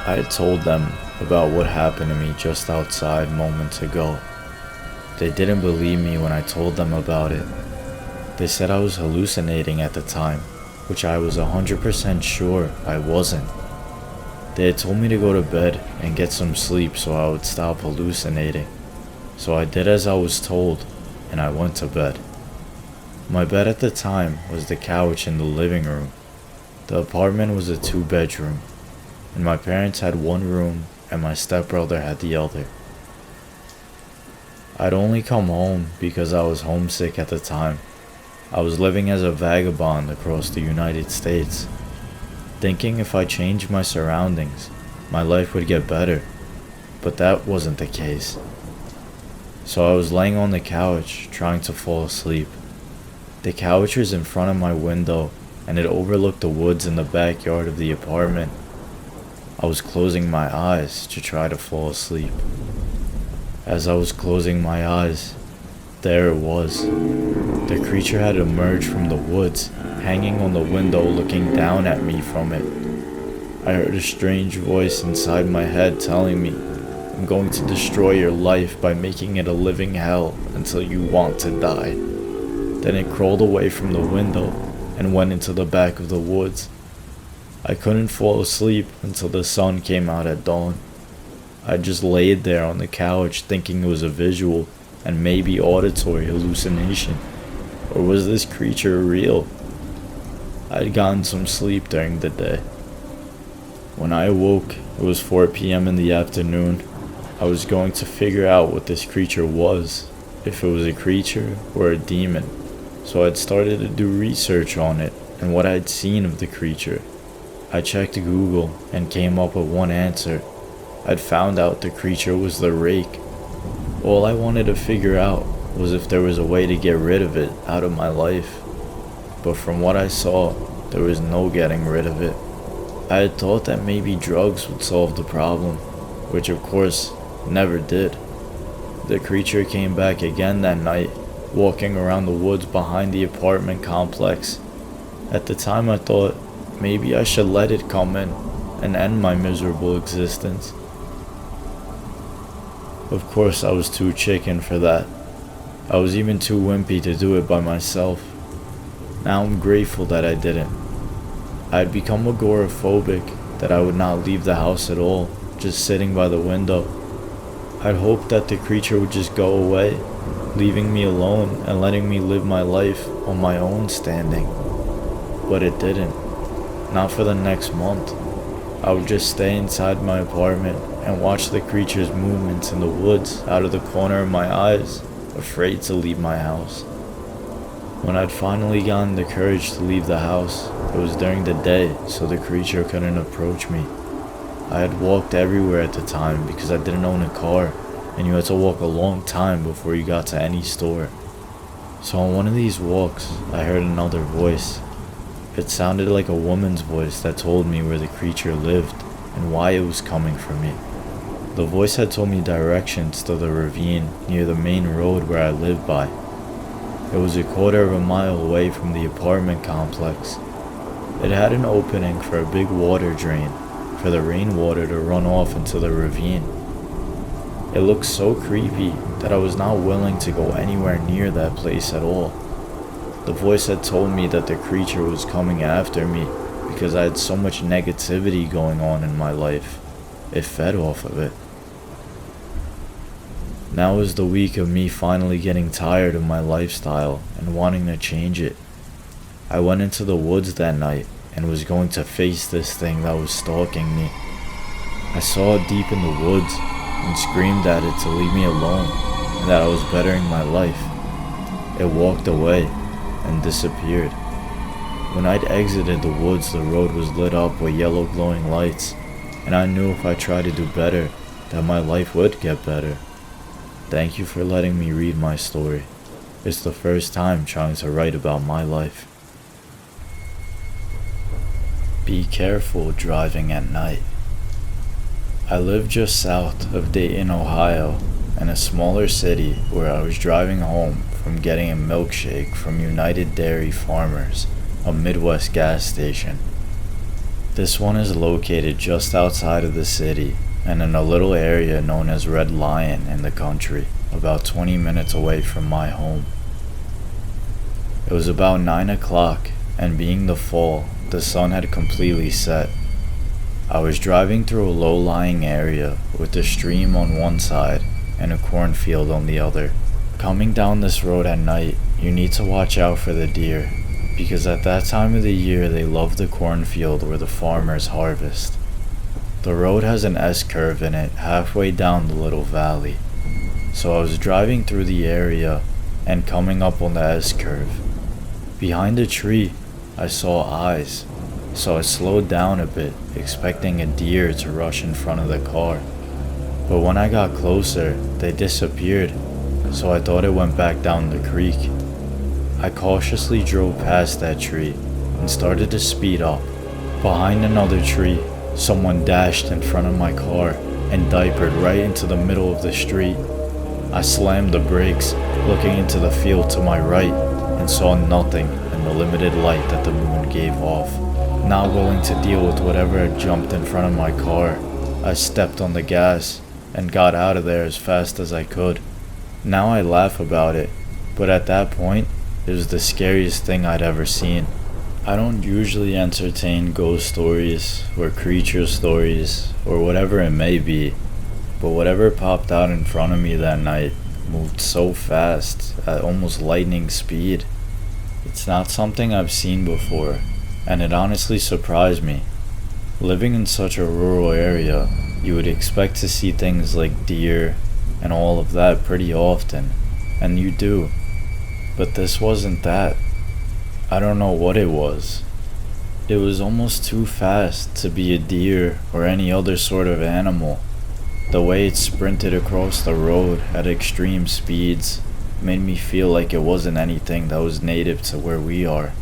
I had told them about what happened to me just outside moments ago. They didn't believe me when I told them about it. They said I was hallucinating at the time, which I was 100% sure I wasn't. They had told me to go to bed and get some sleep so I would stop hallucinating. So I did as I was told, and I went to bed. My bed at the time was the couch in the living room. The apartment was a 2-bedroom, and my parents had one room and my stepbrother had the other. I'd only come home because I was homesick at the time. I was living as a vagabond across the United States, thinking if I changed my surroundings, my life would get better, but that wasn't the case. So I was laying on the couch trying to fall asleep. The couch was in front of my window and it overlooked the woods in the backyard of the apartment. I was closing my eyes to try to fall asleep. As I was closing my eyes, there it was. The creature had emerged from the woods, hanging on the window looking down at me from it. I heard a strange voice inside my head telling me, "I'm going to destroy your life by making it a living hell until you want to die." Then it crawled away from the window and went into the back of the woods. I couldn't fall asleep until the sun came out at dawn. I just laid there on the couch thinking it was a visual and maybe auditory hallucination. Or was this creature real? I'd gotten some sleep during the day. When I awoke, it was 4 p.m. in the afternoon. I was going to figure out what this creature was, if it was a creature or a demon. So I'd started to do research on it and what I'd seen of the creature. I checked Google and came up with one answer. I'd found out the creature was the rake. All I wanted to figure out was if there was a way to get rid of it out of my life. But from what I saw, there was no getting rid of it. I had thought that maybe drugs would solve the problem, which of course never did. The creature came back again that night, walking around the woods behind the apartment complex. At the time I thought maybe I should let it come in and end my miserable existence. Of course I was too chicken for that. I was even too wimpy to do it by myself. Now I'm grateful that I didn't. I had become agoraphobic that I would not leave the house at all, just sitting by the window. I'd hoped that the creature would just go away, leaving me alone and letting me live my life on my own standing. But it didn't. Not for the next month. I would just stay inside my apartment and watch the creature's movements in the woods out of the corner of my eyes, afraid to leave my house. When I'd finally gotten the courage to leave the house, it was during the day, so the creature couldn't approach me. I had walked everywhere at the time because I didn't own a car, and you had to walk a long time before you got to any store. So on one of these walks, I heard another voice. It sounded like a woman's voice that told me where the creature lived and why it was coming for me. The voice had told me directions to the ravine near the main road where I lived by. It was a quarter of a mile away from the apartment complex. It had an opening for a big water drain for the rainwater to run off into the ravine. It looked so creepy that I was not willing to go anywhere near that place at all. The voice had told me that the creature was coming after me because I had so much negativity going on in my life. It fed off of it. Now was the week of me finally getting tired of my lifestyle and wanting to change it. I went into the woods that night and was going to face this thing that was stalking me. I saw it deep in the woods and screamed at it to leave me alone and that I was bettering my life. It walked away and disappeared. When I'd exited the woods, the road was lit up with yellow glowing lights, and I knew if I tried to do better, that my life would get better. Thank you for letting me read my story. It's the first time trying to write about my life. Be careful driving at night. I live just south of Dayton, Ohio, in a smaller city where I was driving home from getting a milkshake from United Dairy Farmers, a Midwest gas station. This one is located just outside of the city and in a little area known as Red Lion in the country, about 20 minutes away from my home. It was about 9 o'clock, and being the fall, the sun had completely set. I was driving through a low-lying area with a stream on one side and a cornfield on the other. Coming down this road at night, you need to watch out for the deer, because at that time of the year they love the cornfield where the farmers harvest. The road has an S-curve in it halfway down the little valley. So I was driving through the area and coming up on the S-curve. Behind a tree, I saw eyes, so I slowed down a bit, expecting a deer to rush in front of the car. But when I got closer, they disappeared, so I thought it went back down the creek. I cautiously drove past that tree and started to speed up. Behind another tree, someone dashed in front of my car and diapered right into the middle of the street. I slammed the brakes, looking into the field to my right, and saw nothing in the limited light that the moon gave off. Not willing to deal with whatever had jumped in front of my car, I stepped on the gas and got out of there as fast as I could. Now I laugh about it, but at that point, it was the scariest thing I'd ever seen. I don't usually entertain ghost stories or creature stories or whatever it may be, but whatever popped out in front of me that night moved so fast at almost lightning speed. It's not something I've seen before, and it honestly surprised me. Living in such a rural area, you would expect to see things like deer and all of that pretty often, and you do, but this wasn't that. I don't know what it was. It was almost too fast to be a deer or any other sort of animal. The way it sprinted across the road at extreme speeds made me feel like it wasn't anything that was native to where we are.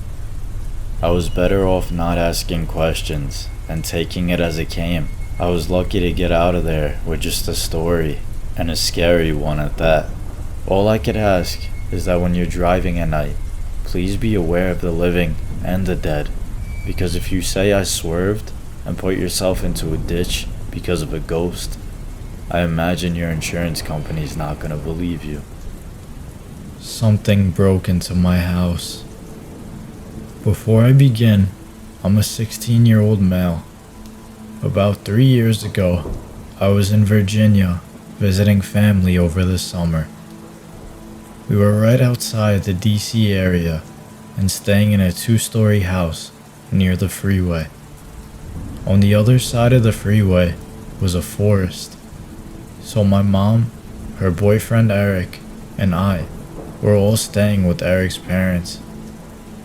I was better off not asking questions and taking it as it came. I was lucky to get out of there with just a story, and a scary one at that. All I could ask is that when you're driving at night, please be aware of the living and the dead, because if you say I swerved and put yourself into a ditch because of a ghost, I imagine your insurance company's not gonna believe you. Something broke into my house. Before I begin, I'm a 16-year-old male. About 3 years ago, I was in Virginia visiting family over the summer. We were right outside the DC area and staying in a 2-story house near the freeway. On the other side of the freeway was a forest. So my mom, her boyfriend Eric, and I were all staying with Eric's parents.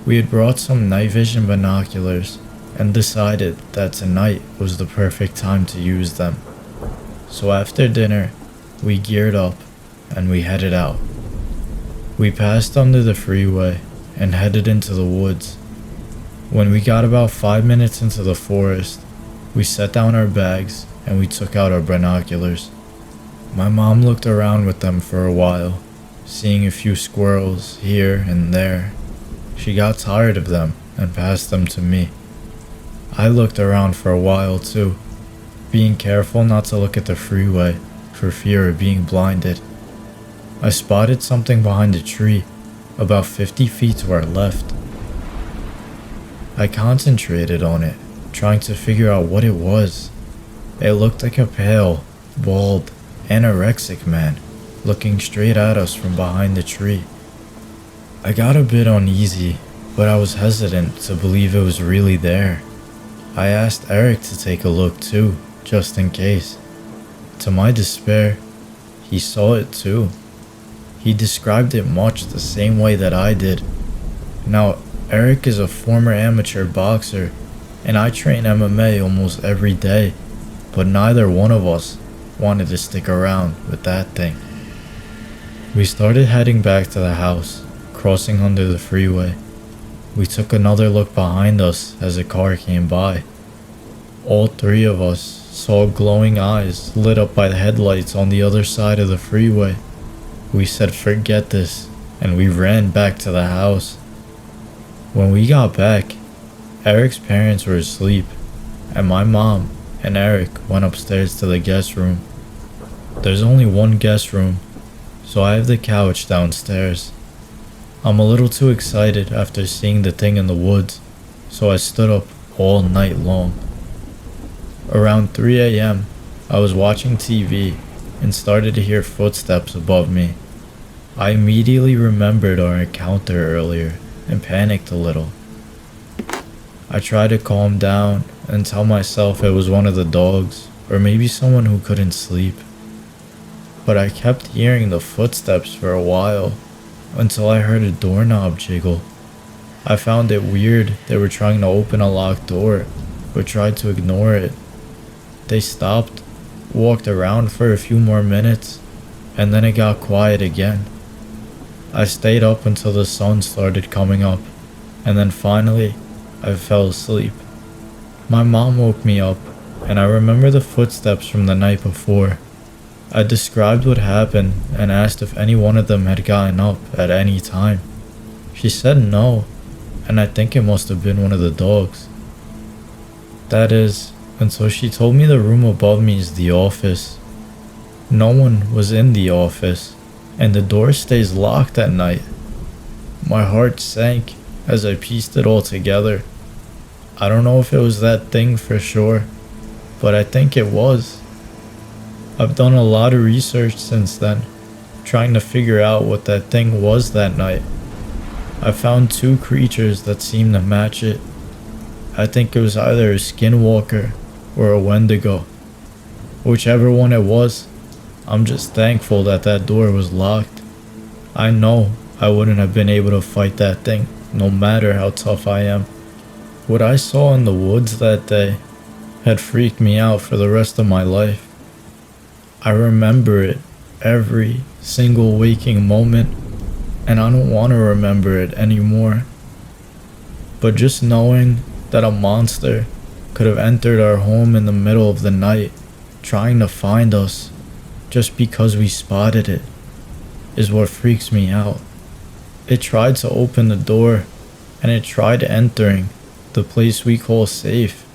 We had brought some night vision binoculars and decided that tonight was the perfect time to use them. So after dinner, we geared up and we headed out. We passed under the freeway and headed into the woods. When we got about 5 minutes into the forest, we set down our bags and we took out our binoculars. My mom looked around with them for a while, seeing a few squirrels here and there. She got tired of them and passed them to me. I looked around for a while too, being careful not to look at the freeway for fear of being blinded. I spotted something behind a tree about 50 feet to our left. I concentrated on it, trying to figure out what it was. It looked like a pale, bald, anorexic man looking straight at us from behind the tree. I got a bit uneasy, but I was hesitant to believe it was really there. I asked Eric to take a look too, just in case. To my despair, he saw it too. He described it much the same way that I did. Now, Eric is a former amateur boxer, and I train MMA almost every day, but neither one of us wanted to stick around with that thing. We started heading back to the house, crossing under the freeway. We took another look behind us as a car came by. All 3 of us saw glowing eyes lit up by the headlights on the other side of the freeway. We said forget this, and we ran back to the house. When we got back, Eric's parents were asleep, and my mom and Eric went upstairs to the guest room. There's only one guest room, so I have the couch downstairs. I'm a little too excited after seeing the thing in the woods, so I stood up all night long. Around 3 a.m., I was watching TV and started to hear footsteps above me. I immediately remembered our encounter earlier and panicked a little. I tried to calm down and tell myself it was one of the dogs or maybe someone who couldn't sleep. But I kept hearing the footsteps for a while until I heard a doorknob jiggle. I found it weird they were trying to open a locked door, but tried to ignore it. They stopped, walked around for a few more minutes, and then it got quiet again. I stayed up until the sun started coming up, and then finally, I fell asleep. My mom woke me up, and I remember the footsteps from the night before. I described what happened and asked if any one of them had gotten up at any time. She said no, and I think it must have been one of the dogs. That is, until she told me the room above me is the office. No one was in the office, and the door stays locked at night. My heart sank as I pieced it all together. I don't know if it was that thing for sure, but I think it was. I've done a lot of research since then, trying to figure out what that thing was that night. I found 2 creatures that seemed to match it. I think it was either a Skinwalker or a Wendigo. Whichever one it was, I'm just thankful that that door was locked. I know I wouldn't have been able to fight that thing, no matter how tough I am. What I saw in the woods that day had freaked me out for the rest of my life. I remember it every single waking moment, and I don't want to remember it anymore. But just knowing that a monster could have entered our home in the middle of the night, trying to find us just because we spotted it, is what freaks me out. It tried to open the door, and it tried entering the place we call safe.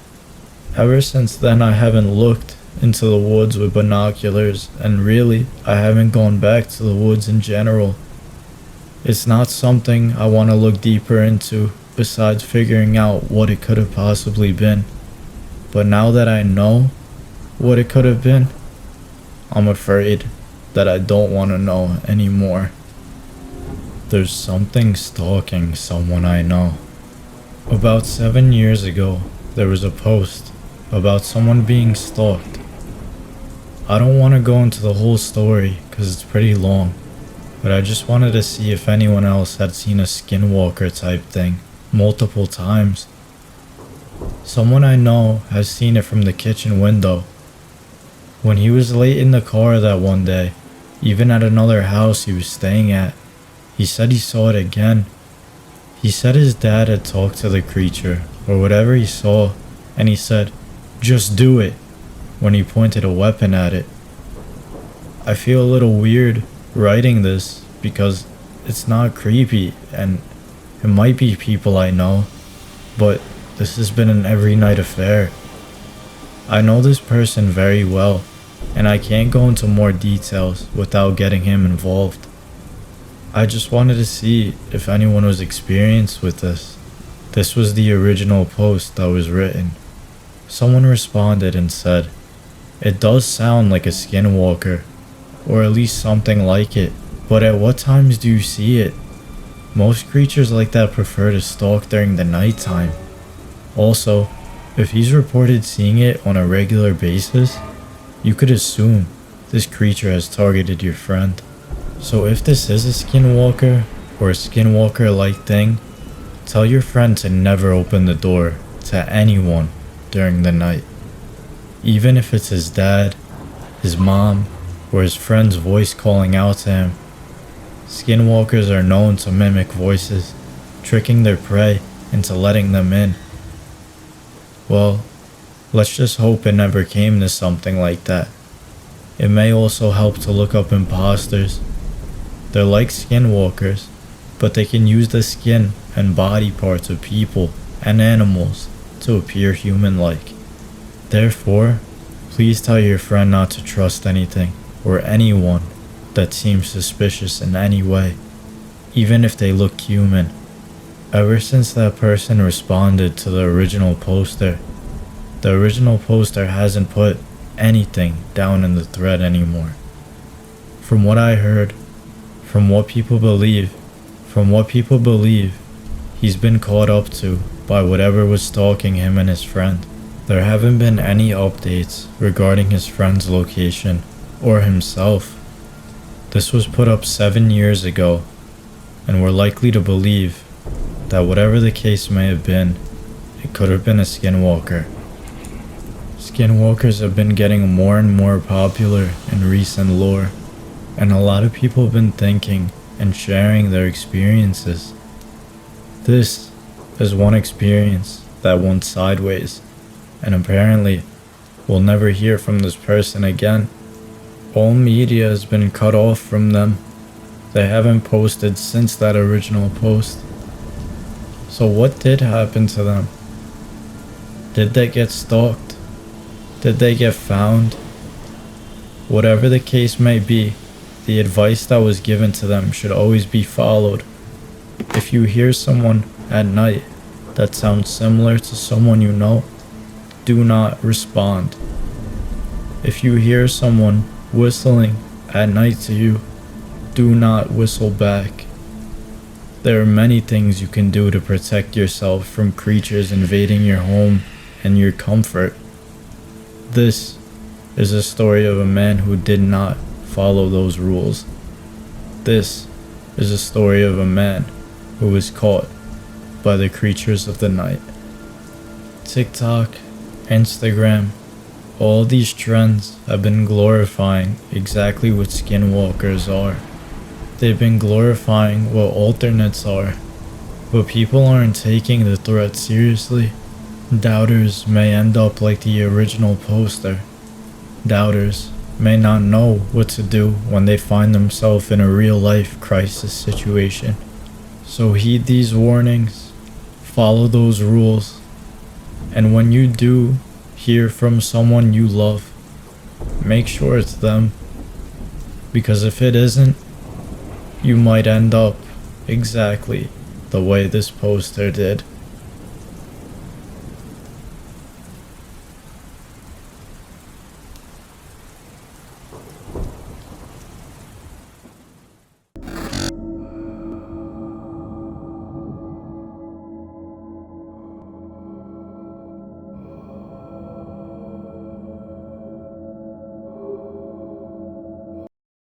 Ever since then, I haven't looked into the woods with binoculars, and really, I haven't gone back to the woods in general. It's not something I want to look deeper into, besides figuring out what it could have possibly been. But now that I know what it could have been, I'm afraid that I don't want to know anymore. There's something stalking someone I know. About 7 years ago, there was a post about someone being stalked. I don't want to go into the whole story because it's pretty long, but I just wanted to see if anyone else had seen a Skinwalker type thing multiple times. Someone I know has seen it from the kitchen window. When he was late in the car that one day, even at another house he was staying at, he said he saw it again. He said his dad had talked to the creature, or whatever he saw, and he said, "Just do it," when he pointed a weapon at it. I feel a little weird writing this because it's not creepy, and it might be people I know, but this has been an every night affair. I know this person very well, and I can't go into more details without getting him involved. I just wanted to see if anyone was experienced with this. This was the original post that was written. Someone responded and said, "It does sound like a Skinwalker, or at least something like it, but at what times do you see it? Most creatures like that prefer to stalk during the nighttime. Also, if he's reported seeing it on a regular basis, you could assume this creature has targeted your friend. So if this is a Skinwalker, or a Skinwalker-like thing, tell your friend to never open the door to anyone during the night. Even if it's his dad, his mom, or his friend's voice calling out to him. Skinwalkers are known to mimic voices, tricking their prey into letting them in. Well, let's just hope it never came to something like that. It may also help to look up imposters. They're like Skinwalkers, but they can use the skin and body parts of people and animals to appear human-like. Therefore, please tell your friend not to trust anything or anyone that seems suspicious in any way, even if they look human. Ever since that person responded to the original poster hasn't put anything down in the thread anymore. From what I heard, from what people believe, he's been caught up to by whatever was stalking him and his friend. There haven't been any updates regarding his friend's location or himself. This was put up 7 years ago, and we're likely to believe that whatever the case may have been, it could have been a Skinwalker. Skinwalkers have been getting more and more popular in recent lore, and a lot of people have been thinking and sharing their experiences. This is one experience that went sideways, and apparently we'll never hear from this person again. All media has been cut off from them. They haven't posted since that original post. So what did happen to them? Did they get stalked? Did they get found? Whatever the case may be, the advice that was given to them should always be followed. If you hear someone at night that sounds similar to someone you know, do not respond. If you hear someone whistling at night to you, do not whistle back. There are many things you can do to protect yourself from creatures invading your home and your comfort. This is a story of a man who did not follow those rules. This is a story of a man who was caught by the creatures of the night. TikTok, Instagram, All these trends have been glorifying exactly what skinwalkers are. They've been glorifying what alternates are, but people aren't taking the threat seriously. Doubters may end up like the original poster. Doubters may not know what to do when they find themselves in a real-life crisis situation. So heed these warnings, follow those rules, and when you do hear from someone you love, make sure it's them. Because if it isn't, you might end up exactly the way this poster did.